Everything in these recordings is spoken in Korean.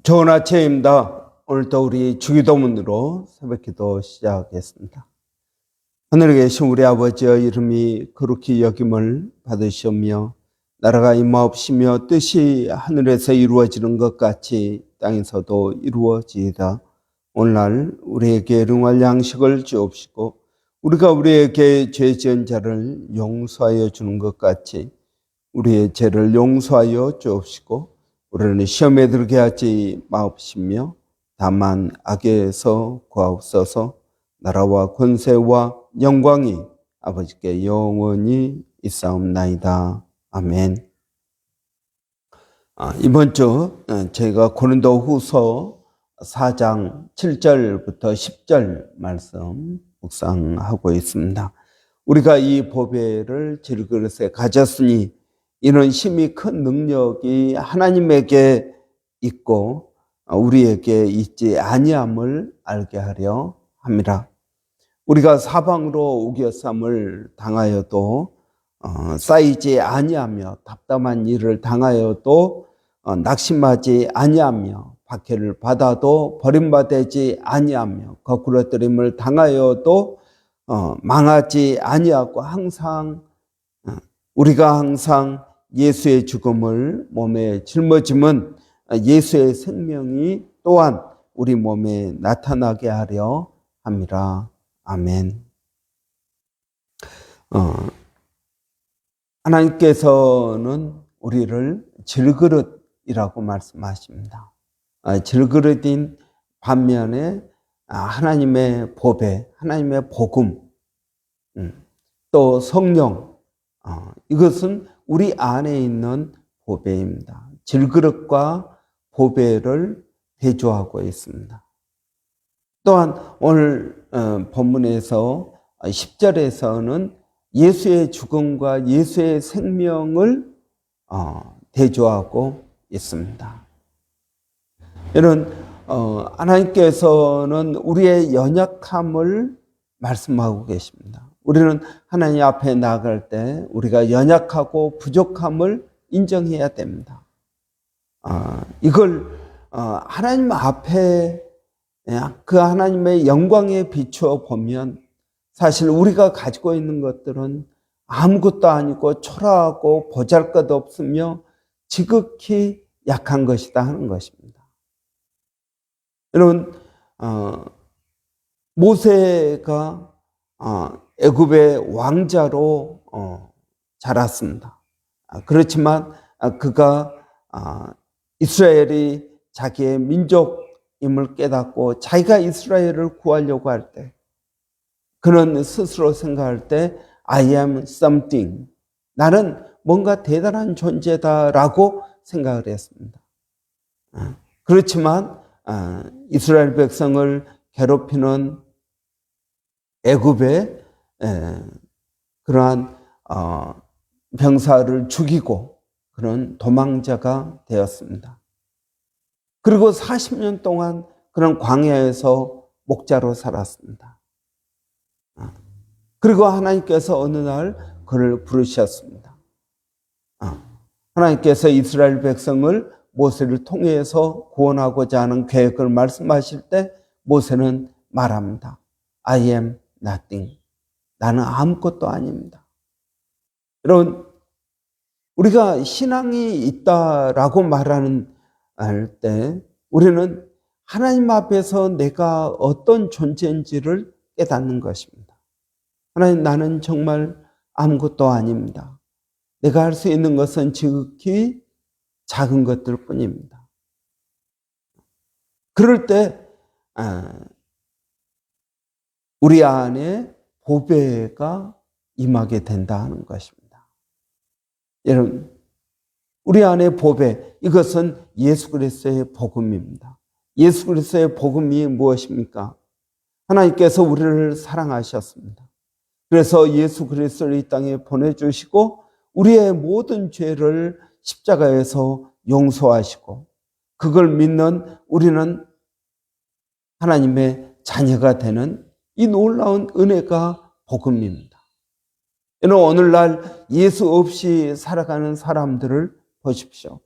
좋은 아침입니다. 오늘도 우리 주기도문으로 새벽기도 시작하겠습니다. 하늘에 계신 우리 아버지의 이름이 거룩히 여김을 받으시오며 나라가 임하옵시며 뜻이 하늘에서 이루어지는 것 같이 땅에서도 이루어지이다. 오늘날 우리에게 일용할 양식을 주옵시고 우리가 우리에게 죄 지은 자를 용서하여 주는 것 같이 우리의 죄를 용서하여 주옵시고 우리는 시험에 들게 하지 마옵시며 다만 악에서 구하옵소서. 나라와 권세와 영광이 아버지께 영원히 있사옵나이다. 아멘. 이번 주 저희가 고린도후서 4장 7절부터 10절 말씀 묵상하고 있습니다. 우리가 이 보배를 질그릇에 가졌으니 이는 심히 큰 능력이 하나님에게 있고 우리에게 있지 아니함을 알게 하려 함이라. 우리가 사방으로 우겨쌈을 당하여도 쌓이지 아니하며 답답한 일을 당하여도 낙심하지 아니하며 박해를 받아도 버림받지 아니하며 거꾸러뜨림을 당하여도 망하지 아니하고 우리가 항상 예수의 죽음을 몸에 짊어짐은 예수의 생명이 또한 우리 몸에 나타나게 하려 함이라. 아멘. 하나님께서는 우리를 질그릇이라고 말씀하십니다. 질그릇인 반면에 하나님의 보배, 하나님의 복음, 또 성령, 이것은 우리 안에 있는 보배입니다. 질그릇과 보배를 대조하고 있습니다. 또한 오늘 본문에서 10절에서는 예수의 죽음과 예수의 생명을 대조하고 있습니다. 이런 하나님께서는 우리의 연약함을 말씀하고 계십니다. 우리는 하나님 앞에 나아갈 때 우리가 연약하고 부족함을 인정해야 됩니다. 이걸 하나님 앞에 그 하나님의 영광에 비추어 보면 사실 우리가 가지고 있는 것들은 아무것도 아니고 초라하고 보잘것없으며 지극히 약한 것이다 하는 것입니다. 여러분, 모세가 애굽의 왕자로 자랐습니다. 그렇지만 그가 이스라엘이 자기의 민족임을 깨닫고 자기가 이스라엘을 구하려고 할 때 그는 스스로 생각할 때 I am something, 나는 뭔가 대단한 존재다라고 생각을 했습니다. 그렇지만 이스라엘 백성을 괴롭히는 애굽의 그러한 병사를 죽이고 그런 도망자가 되었습니다. 그리고 40년 동안 그런 광야에서 목자로 살았습니다. 그리고 하나님께서 어느 날 그를 부르셨습니다. 하나님께서 이스라엘 백성을 모세를 통해서 구원하고자 하는 계획을 말씀하실 때 모세는 말합니다. I am nothing. 나는 아무것도 아닙니다. 여러분, 우리가 신앙이 있다라고 말하는 때 우리는 하나님 앞에서 내가 어떤 존재인지를 깨닫는 것입니다. 하나님, 나는 정말 아무것도 아닙니다. 내가 할 수 있는 것은 지극히 작은 것들 뿐입니다. 그럴 때 우리 안에 보배가 임하게 된다 하는 것입니다. 여러분, 우리 안에 보배, 이것은 예수 그리스도의 복음입니다. 예수 그리스도의 복음이 무엇입니까? 하나님께서 우리를 사랑하셨습니다. 그래서 예수 그리스도를 이 땅에 보내주시고 우리의 모든 죄를 십자가에서 용서하시고 그걸 믿는 우리는 하나님의 자녀가 되는 이 놀라운 은혜가 복음입니다. 오늘날 예수 없이 살아가는 사람들을 보십시오.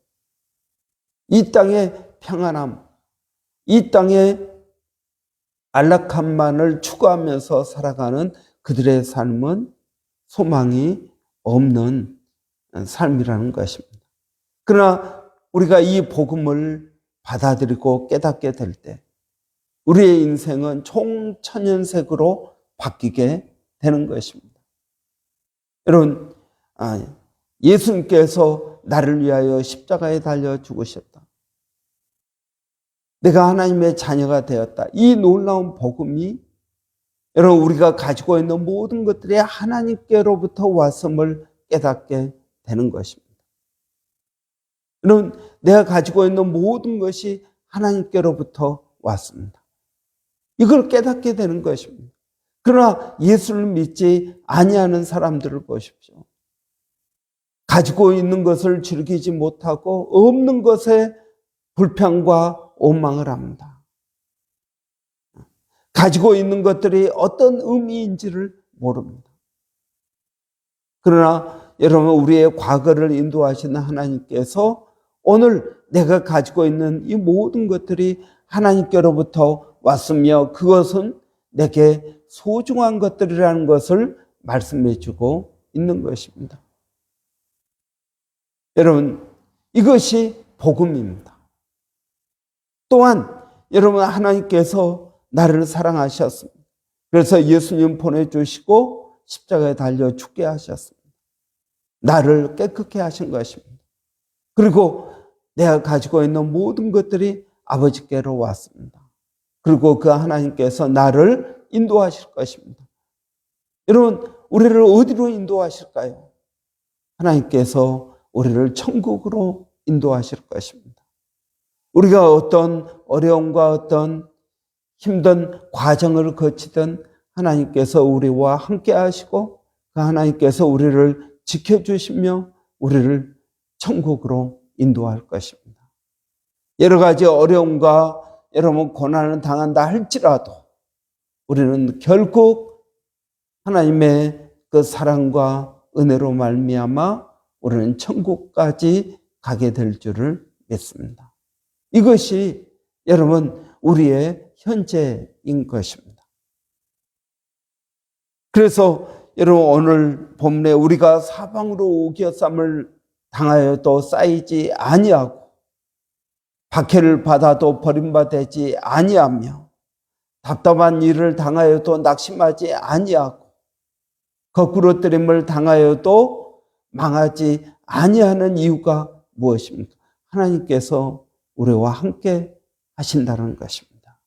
이 땅에 평안함, 이 땅에 안락함만을 추구하면서 살아가는 그들의 삶은 소망이 없는 삶이라는 것입니다. 그러나 우리가 이 복음을 받아들이고 깨닫게 될 때 우리의 인생은 총천연색으로 바뀌게 되는 것입니다. 여러분, 예수님께서 나를 위하여 십자가에 달려 죽으셨다. 내가 하나님의 자녀가 되었다. 이 놀라운 복음이 여러분 우리가 가지고 있는 모든 것들이 하나님께로부터 왔음을 깨닫게 되는 것입니다. 여러분 내가 가지고 있는 모든 것이 하나님께로부터 왔습니다. 이걸 깨닫게 되는 것입니다. 그러나 예수를 믿지 아니하는 사람들을 보십시오. 가지고 있는 것을 즐기지 못하고 없는 것에 불평과 원망을 합니다. 가지고 있는 것들이 어떤 의미인지를 모릅니다. 그러나 여러분 우리의 과거를 인도하시는 하나님께서 오늘 내가 가지고 있는 이 모든 것들이 하나님께로부터 왔으며 그것은 내게 소중한 것들이라는 것을 말씀해 주고 있는 것입니다. 여러분 이것이 복음입니다. 또한 여러분 하나님께서 나를 사랑하셨습니다. 그래서 예수님 보내주시고 십자가에 달려 죽게 하셨습니다. 나를 깨끗게 하신 것입니다. 그리고 내가 가지고 있는 모든 것들이 아버지께로 왔습니다. 그리고 그 하나님께서 나를 인도하실 것입니다. 여러분 우리를 어디로 인도하실까요? 하나님께서 우리를 천국으로 인도하실 것입니다. 우리가 어떤 어려움과 어떤 힘든 과정을 거치든 하나님께서 우리와 함께 하시고 그 하나님께서 우리를 지켜주시며 우리를 천국으로 인도할 것입니다. 여러 가지 어려움과 여러분 고난을 당한다 할지라도 우리는 결국 하나님의 그 사랑과 은혜로 말미암아 우리는 천국까지 가게 될 줄을 믿습니다. 이것이 여러분 우리의 현재인 것입니다. 그래서 여러분 오늘 본문에 우리가 사방으로 오겨쌈을 당하여도 쌓이지 아니하고 박해를 받아도 버림받지 아니하며 답답한 일을 당하여도 낙심하지 아니하고 거꾸로 때림을 당하여도 망하지 아니하는 이유가 무엇입니까? 하나님께서 우리와 함께 하신다는 것입니다.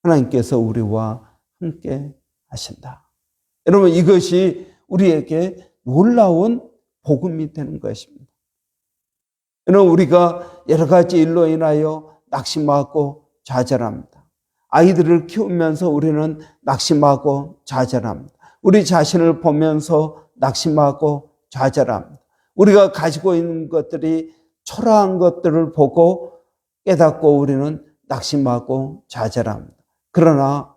하나님께서 우리와 함께 하신다. 여러분 이것이 우리에게 놀라운 복음이 되는 것입니다. 여러분 우리가 여러 가지 일로 인하여 낙심하고 좌절합니다. 아이들을 키우면서 우리는 낙심하고 좌절합니다. 우리 자신을 보면서 낙심하고 좌절합니다. 우리가 가지고 있는 것들이 초라한 것들을 보고 깨닫고 우리는 낙심하고 좌절합니다. 그러나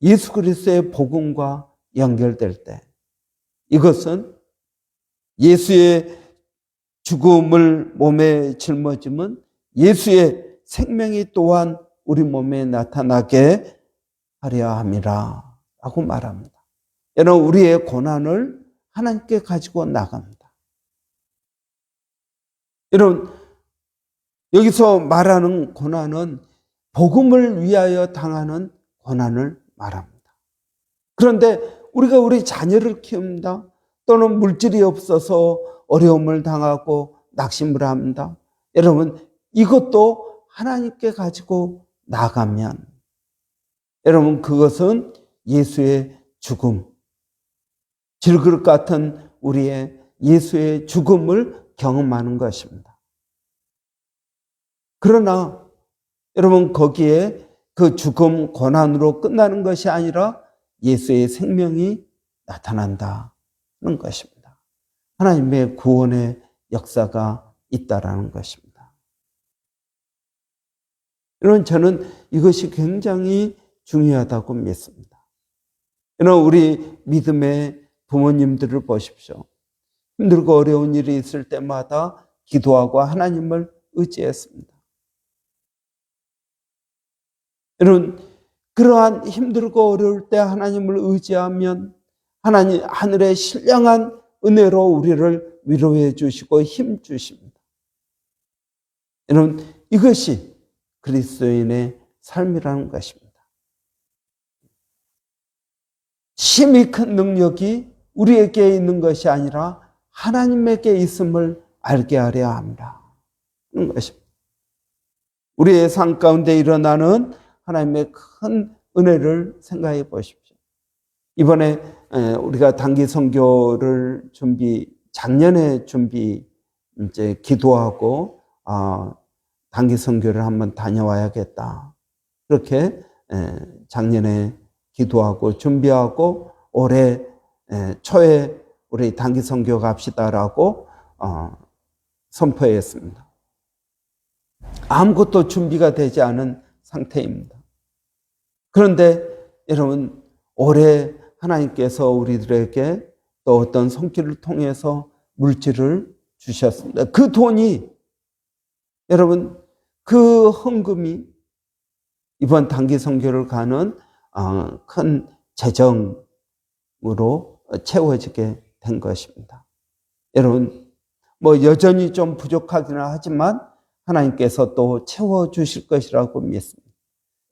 예수 그리스도의 복음과 연결될 때 이것은 예수의 죽음을 몸에 짊어지면 예수의 생명이 또한 우리 몸에 나타나게 하려 함이라 라고 말합니다. 여러분 우리의 고난을 하나님께 가지고 나갑니다. 여러분 여기서 말하는 고난은 복음을 위하여 당하는 고난을 말합니다. 그런데 우리가 우리 자녀를 키웁니다. 또는 물질이 없어서 어려움을 당하고 낙심을 합니다. 여러분 이것도 하나님께 가지고 나가면 여러분 그것은 예수의 죽음, 질그릇 같은 우리의 예수의 죽음을 경험하는 것입니다. 그러나 여러분 거기에 그 죽음 고난으로 끝나는 것이 아니라 예수의 생명이 나타난다는 것입니다. 하나님의 구원의 역사가 있다라는 것입니다. 여러분 저는 이것이 굉장히 중요하다고 믿습니다. 여러분 우리 믿음의 부모님들을 보십시오. 힘들고 어려운 일이 있을 때마다 기도하고 하나님을 의지했습니다. 여러분, 그러한 힘들고 어려울 때 하나님을 의지하면 하나님 하늘의 신령한 은혜로 우리를 위로해 주시고 힘 주십니다. 여러분, 이것이 그리스도인의 삶이라는 것입니다. 힘이 큰 능력이 우리에게 있는 것이 아니라 하나님에게 있음을 알게 하려 합니다. 그런 것입니다. 우리의 삶 가운데 일어나는 하나님의 큰 은혜를 생각해 보십시오. 이번에 우리가 단기 선교를 작년에 이제 기도하고 단기 선교를 한번 다녀와야겠다. 그렇게 작년에 기도하고 준비하고 올해 초에 우리 단기 선교 갑시다라고 선포했습니다. 아무것도 준비가 되지 않은 상태입니다. 그런데 여러분, 올해 하나님께서 우리들에게 또 어떤 손길을 통해서 물질을 주셨습니다. 그 돈이, 여러분, 그 헌금이 이번 단기 선교를 가는 큰 재정으로 채워지게 된 것입니다. 여러분, 뭐 여전히 좀 부족하기는 하지만 하나님께서 또 채워주실 것이라고 믿습니다.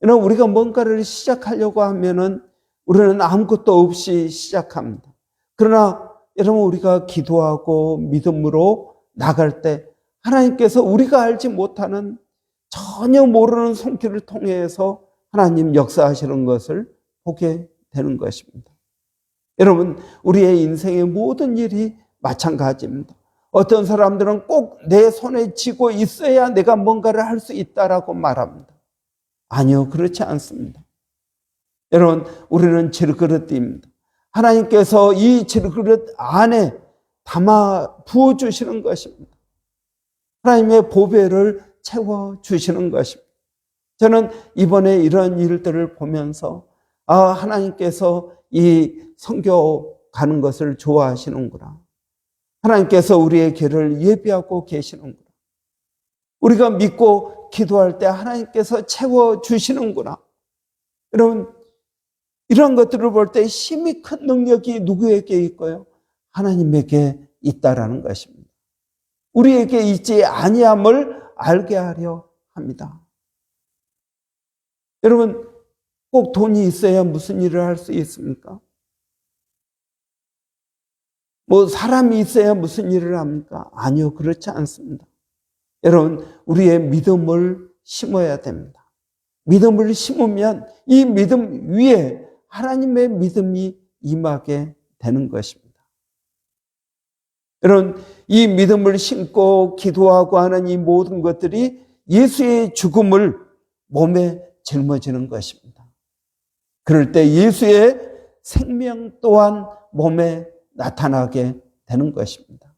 여러분, 우리가 뭔가를 시작하려고 하면은 우리는 아무것도 없이 시작합니다. 그러나 여러분, 우리가 기도하고 믿음으로 나갈 때 하나님께서 우리가 알지 못하는 전혀 모르는 손길을 통해서 하나님 역사하시는 것을 보게 되는 것입니다. 여러분, 우리의 인생의 모든 일이 마찬가지입니다. 어떤 사람들은 꼭 내 손에 쥐고 있어야 내가 뭔가를 할 수 있다라고 말합니다. 아니요, 그렇지 않습니다. 여러분, 우리는 질그릇입니다. 하나님께서 이 질그릇 안에 담아 부어주시는 것입니다. 하나님의 보배를 채워주시는 것입니다. 저는 이번에 이런 일들을 보면서 하나님께서 이 선교 가는 것을 좋아하시는구나. 하나님께서 우리의 길을 예비하고 계시는구나. 우리가 믿고 기도할 때 하나님께서 채워주시는구나. 여러분, 이런 것들을 볼 때 힘이 큰 능력이 누구에게 있고요? 하나님에게 있다라는 것입니다. 우리에게 있지 아니함을 알게 하려 합니다. 여러분, 꼭 돈이 있어야 무슨 일을 할 수 있습니까? 뭐 사람이 있어야 무슨 일을 합니까? 아니요, 그렇지 않습니다. 여러분, 우리의 믿음을 심어야 됩니다. 믿음을 심으면 이 믿음 위에 하나님의 믿음이 임하게 되는 것입니다. 여러분, 이 믿음을 심고 기도하고 하는 이 모든 것들이 예수의 죽음을 몸에 짊어지는 것입니다. 그럴 때 예수의 생명 또한 몸에 나타나게 되는 것입니다.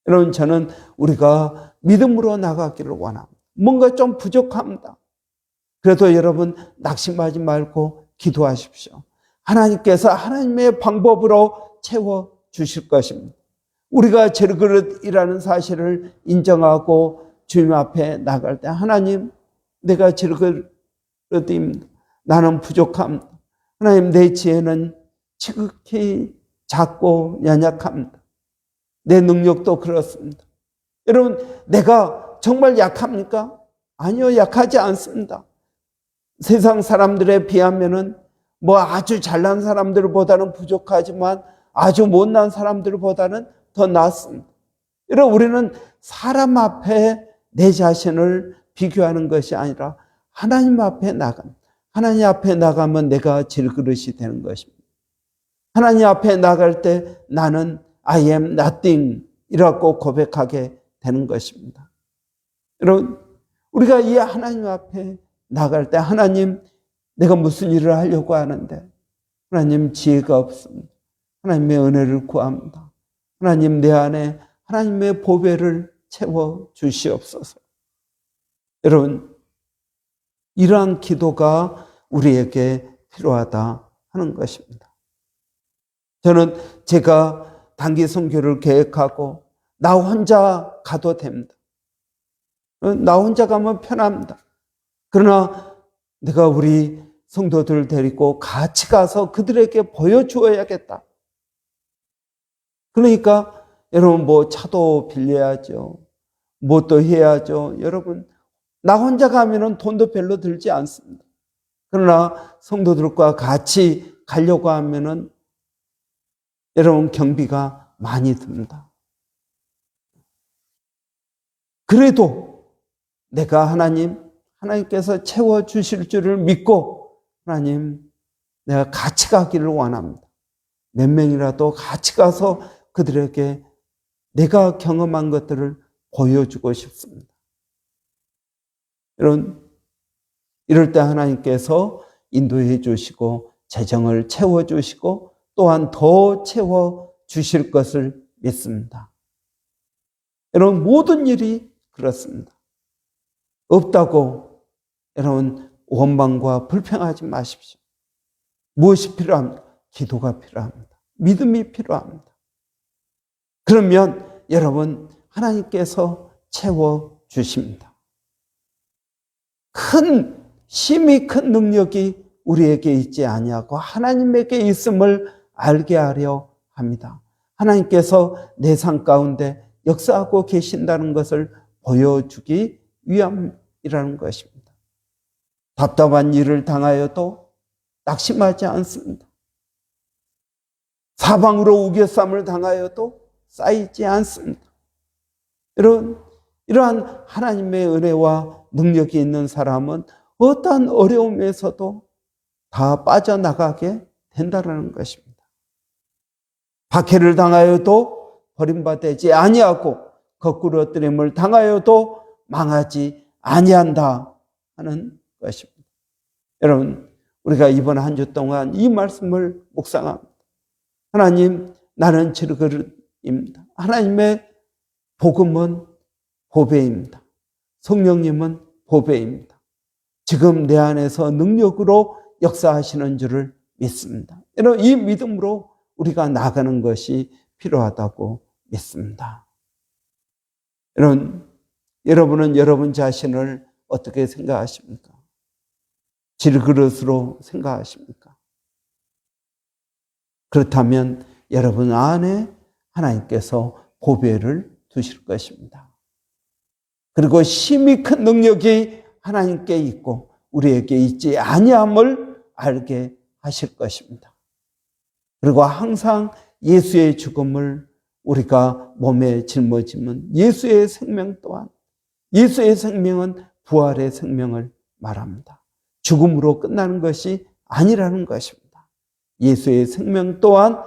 여러분, 저는 우리가 믿음으로 나가기를 원합니다. 뭔가 좀 부족합니다. 그래도 여러분, 낙심하지 말고 기도하십시오. 하나님께서 하나님의 방법으로 채워주실 것입니다. 우리가 질그릇이라는 사실을 인정하고 주님 앞에 나갈 때, 하나님, 내가 질그릇입니다. 나는 부족합니다. 하나님, 내 지혜는 지극히 작고 연약합니다. 내 능력도 그렇습니다. 여러분, 내가 정말 약합니까? 아니요, 약하지 않습니다. 세상 사람들에 비하면은 뭐 아주 잘난 사람들보다는 부족하지만 아주 못난 사람들보다는 더 낫습니다. 여러분, 우리는 사람 앞에 내 자신을 비교하는 것이 아니라 하나님 앞에 나갑니다. 하나님 앞에 나가면 내가 질그릇이 되는 것입니다. 하나님 앞에 나갈 때 나는 I am nothing 이라고 고백하게 되는 것입니다. 여러분, 우리가 이 하나님 앞에 나갈 때, 하나님, 내가 무슨 일을 하려고 하는데 하나님, 지혜가 없습니다. 하나님의 은혜를 구합니다. 하나님, 내 안에 하나님의 보배를 채워 주시옵소서. 여러분, 이러한 기도가 우리에게 필요하다 하는 것입니다. 저는 제가 단기 선교를 계획하고 나 혼자 가도 됩니다. 나 혼자 가면 편합니다. 그러나 내가 우리 성도들 데리고 같이 가서 그들에게 보여주어야겠다. 그러니까 여러분 뭐 차도 빌려야죠. 뭐 또 해야죠. 여러분 나 혼자 가면은 돈도 별로 들지 않습니다. 그러나 성도들과 같이 가려고 하면은 여러분 경비가 많이 듭니다. 그래도 내가 하나님께서 채워주실 줄을 믿고 하나님 내가 같이 가기를 원합니다. 몇 명이라도 같이 가서 그들에게 내가 경험한 것들을 보여주고 싶습니다. 이럴 때 하나님께서 인도해 주시고 재정을 채워주시고 또한 더 채워주실 것을 믿습니다. 여러분 모든 일이 그렇습니다. 없다고 여러분 원망과 불평하지 마십시오. 무엇이 필요합니까? 기도가 필요합니다. 믿음이 필요합니다. 그러면 여러분 하나님께서 채워주십니다. 심히 큰 능력이 우리에게 있지 아니하고 하나님에게 있음을 알게 하려 합니다. 하나님께서 내 삶 가운데 역사하고 계신다는 것을 보여주기 위함이라는 것입니다. 답답한 일을 당하여도 낙심하지 않습니다. 사방으로 우겨쌈을 당하여도 쌓이지 않습니다. 이러한 하나님의 은혜와 능력이 있는 사람은 어떠한 어려움에서도 다 빠져나가게 된다는 것입니다. 박해를 당하여도 버림받지 아니하고 거꾸러뜨림을 당하여도 망하지 아니한다 하는 것입니다. 여러분 우리가 이번 한 주 동안 이 말씀을 묵상합니다. 하나님 나는 질그릇입니다. 하나님의 복음은 보배입니다. 성령님은 보배입니다. 지금 내 안에서 능력으로 역사하시는 줄을 믿습니다. 이 믿음으로 우리가 나가는 것이 필요하다고 믿습니다. 여러분은 여러분 자신을 어떻게 생각하십니까? 질그릇으로 생각하십니까? 그렇다면 여러분 안에 하나님께서 보배를 두실 것입니다. 그리고 심히 큰 능력이 하나님께 있고 우리에게 있지 아니함을 알게 하실 것입니다. 그리고 항상 예수의 죽음을 우리가 몸에 짊어지면 예수의 생명 또한 예수의 생명은 부활의 생명을 말합니다. 죽음으로 끝나는 것이 아니라는 것입니다. 예수의 생명 또한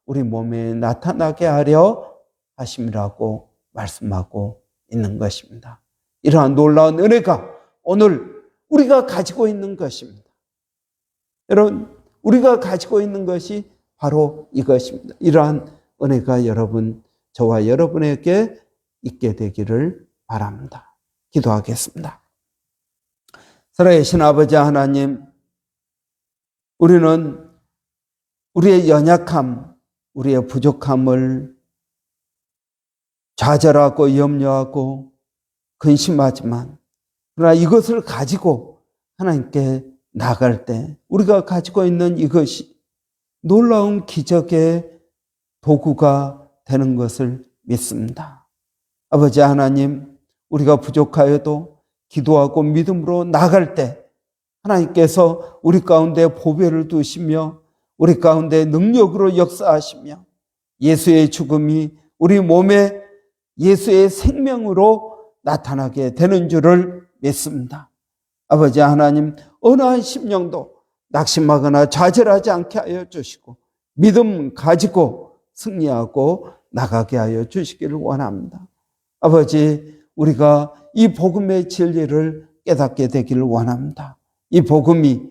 우리 몸에 나타나게 하려 하심이라고 말씀하고 있는 것입니다. 이러한 놀라운 은혜가 오늘 우리가 가지고 있는 것입니다. 여러분, 우리가 가지고 있는 것이 바로 이것입니다. 이러한 은혜가 저와 여러분에게 있게 되기를 바랍니다. 기도하겠습니다. 살아계신 아버지 하나님, 우리는 우리의 연약함, 우리의 부족함을 좌절하고 염려하고 근심하지만 그러나 이것을 가지고 하나님께 나갈 때 우리가 가지고 있는 이것이 놀라운 기적의 도구가 되는 것을 믿습니다. 아버지 하나님, 우리가 부족하여도 기도하고 믿음으로 나갈 때 하나님께서 우리 가운데 보배를 두시며 우리 가운데 능력으로 역사하시며 예수의 죽음이 우리 몸에 예수의 생명으로 나타나게 되는 줄을 믿습니다. 아버지 하나님, 어느 한 심령도 낙심하거나 좌절하지 않게 하여 주시고 믿음 가지고 승리하고 나가게 하여 주시기를 원합니다. 아버지, 우리가 이 복음의 진리를 깨닫게 되기를 원합니다. 이 복음이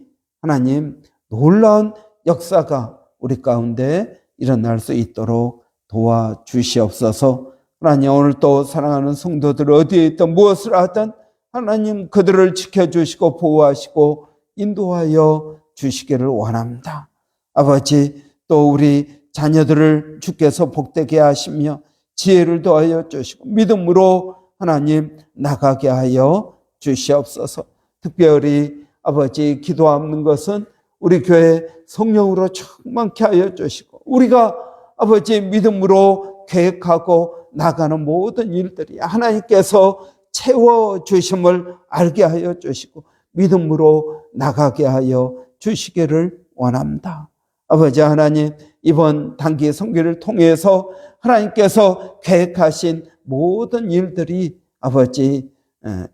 하나님 놀라운 역사가 우리 가운데 일어날 수 있도록 도와주시옵소서. 하나님, 오늘 또 사랑하는 성도들 어디에 있든 무엇을 하든 하나님 그들을 지켜주시고 보호하시고 인도하여 주시기를 원합니다. 아버지, 또 우리 자녀들을 주께서 복되게 하시며 지혜를 더하여 주시고 믿음으로 하나님 나가게 하여 주시옵소서. 특별히 아버지 기도하는 것은 우리 교회 성령으로 충만케 하여 주시고 우리가 아버지 믿음으로 계획하고 나가는 모든 일들이 하나님께서 채워주심을 알게 하여 주시고 믿음으로 나가게 하여 주시기를 원합니다. 아버지 하나님, 이번 단기 선교를 통해서 하나님께서 계획하신 모든 일들이 아버지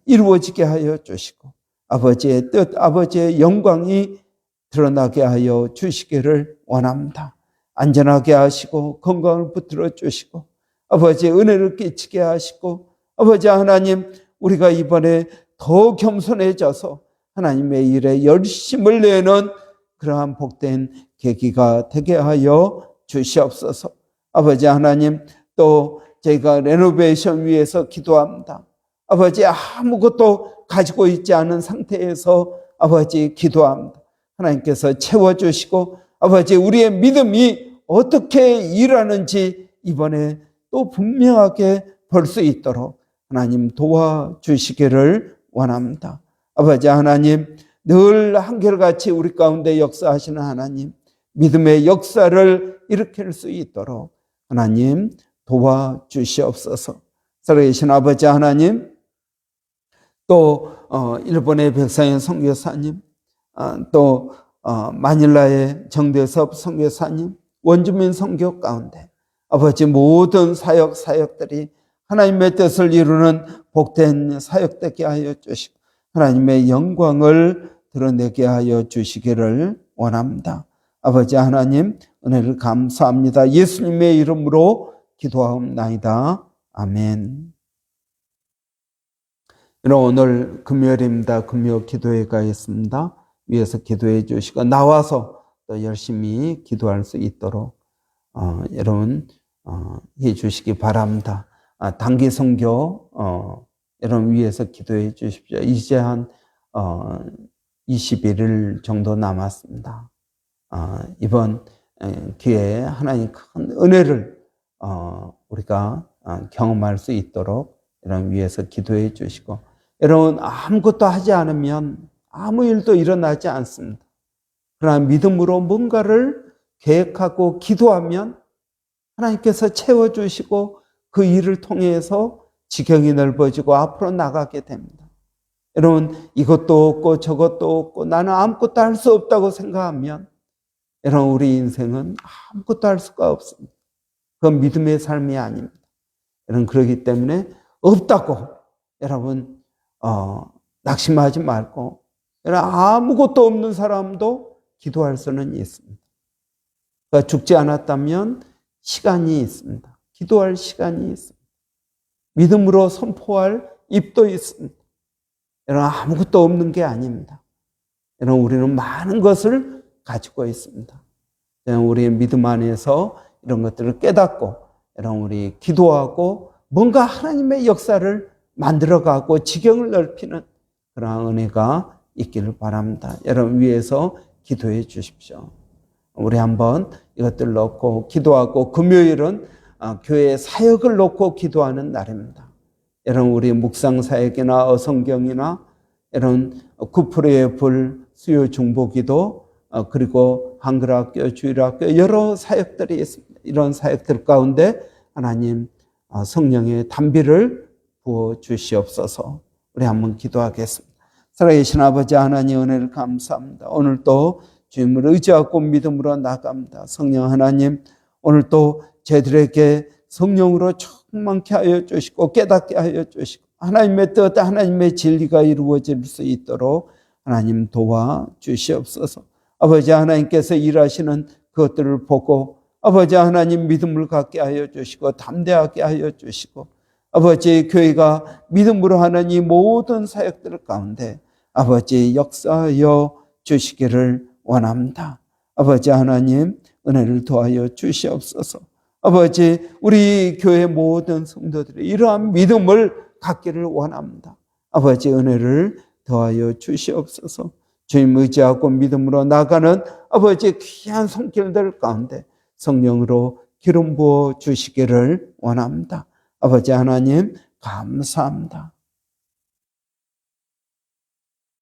이루어지게 하여 주시고 아버지의 뜻, 아버지의 영광이 드러나게 하여 주시기를 원합니다. 안전하게 하시고 건강을 붙들어 주시고 아버지의 은혜를 끼치게 하시고 아버지 하나님, 우리가 이번에 더 겸손해져서 하나님의 일에 열심을 내는 그러한 복된 계기가 되게 하여 주시옵소서. 아버지 하나님, 또 저희가 레노베이션 위해서 기도합니다. 아버지, 아무것도 가지고 있지 않은 상태에서 아버지 기도합니다. 하나님께서 채워주시고 아버지, 우리의 믿음이 어떻게 일하는지 이번에 또 분명하게 볼 수 있도록 하나님 도와주시기를 원합니다. 아버지 하나님, 늘 한결같이 우리 가운데 역사하시는 하나님, 믿음의 역사를 일으킬 수 있도록 하나님 도와주시옵소서. 살아계신 아버지 하나님, 또 일본의 백상현 선교사님, 또 마닐라의 정대섭 선교사님, 원주민 선교 가운데 아버지 모든 사역들이 하나님의 뜻을 이루는 복된 사역되게 하여 주시고 하나님의 영광을 드러내게 하여 주시기를 원합니다. 아버지 하나님, 은혜를 감사합니다. 예수님의 이름으로 기도하옵나이다. 아멘. 오늘 금요일입니다. 금요 기도회가 있습니다. 위에서 기도해 주시고 나와서 또 열심히 기도할 수 있도록 여러분 해 주시기 바랍니다. 단기 선교 여러분 위에서 기도해 주십시오. 이제 한 21일 정도 남았습니다. 이번 기회에 하나님 큰 은혜를 우리가 경험할 수 있도록 여러분 위해서 기도해 주시고, 여러분 아무것도 하지 않으면 아무 일도 일어나지 않습니다. 그러나 믿음으로 뭔가를 계획하고 기도하면 하나님께서 채워주시고 그 일을 통해서 지경이 넓어지고 앞으로 나가게 됩니다. 여러분 이것도 없고 저것도 없고 나는 아무것도 할 수 없다고 생각하면 여러분 우리 인생은 아무것도 할 수가 없습니다. 그건 믿음의 삶이 아닙니다. 여러분 그렇기 때문에 없다고 여러분 낙심하지 말고 여러분 아무것도 없는 사람도 기도할 수는 있습니다. 그러니까 죽지 않았다면 시간이 있습니다. 기도할 시간이 있습니다. 믿음으로 선포할 입도 있습니다. 여러분 아무것도 없는 게 아닙니다. 여러분 우리는 많은 것을 가지고 있습니다. 우리의 믿음 안에서 이런 것들을 깨닫고 여러분 우리 기도하고 뭔가 하나님의 역사를 만들어가고 지경을 넓히는 그런 은혜가 있기를 바랍니다. 여러분 위해서 기도해 주십시오. 우리 한번 이것들 놓고 기도하고 금요일은 교회 사역을 놓고 기도하는 날입니다. 여러분 우리 묵상 사역이나 어성경이나 여러분 9%의 불 수요 중보기도 그리고 한글학교 주일학교 여러 사역들이 있습니다. 이런 사역들 가운데 하나님 성령의 단비를 부어 주시옵소서. 우리 한번 기도하겠습니다. 살아계신 아버지 하나님 은혜를 감사합니다. 오늘도 주님을 의지하고 믿음으로 나갑니다. 성령 하나님 오늘 또 저희들에게 성령으로 충만케 하여 주시고 깨닫게 하여 주시고 하나님의 뜻 하나님의 진리가 이루어질 수 있도록 하나님 도와 주시옵소서. 아버지 하나님께서 일하시는 그것들을 보고 아버지 하나님 믿음을 갖게 하여 주시고 담대하게 하여 주시고 아버지 교회가 믿음으로 하는 이 모든 사역들 가운데 아버지 역사하여 주시기를 원합니다. 아버지 하나님 은혜를 더하여 주시옵소서. 아버지 우리 교회 모든 성도들이 이러한 믿음을 갖기를 원합니다. 아버지 은혜를 더하여 주시옵소서. 주님 의지하고 믿음으로 나가는 아버지 귀한 손길들 가운데 성령으로 기름 부어 주시기를 원합니다. 아버지 하나님 감사합니다.